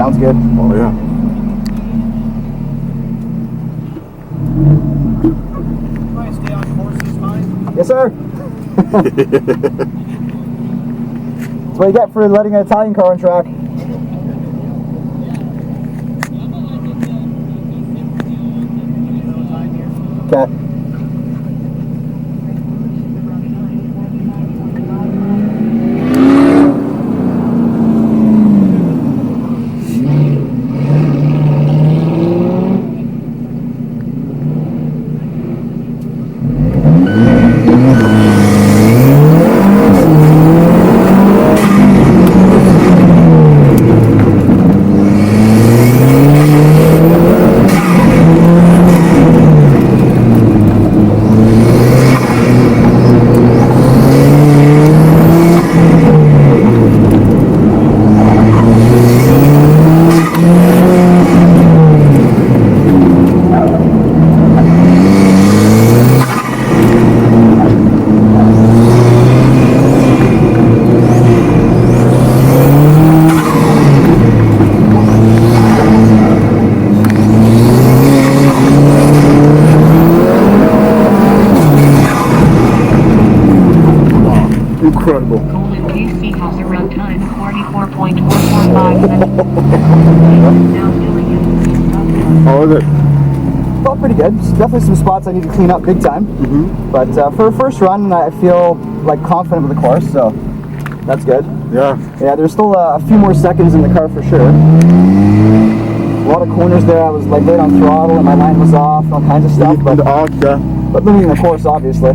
sounds good. Oh yeah. Stay on course this time. Yes, sir. That's what you get for letting an Italian car on track. Okay. Incredible. Colin KC has a runtime of 44.445 minutes. Now doing it. How is it? Felt pretty good. There's definitely some spots I need to clean up big time. But for a first run, I feel like confident with the course, so that's good. Yeah. Yeah, there's still a few more seconds in the car for sure. A lot of corners there, I was like late on throttle and my line was off, all kinds of stuff. But the arc, yeah. But limiting the course, obviously.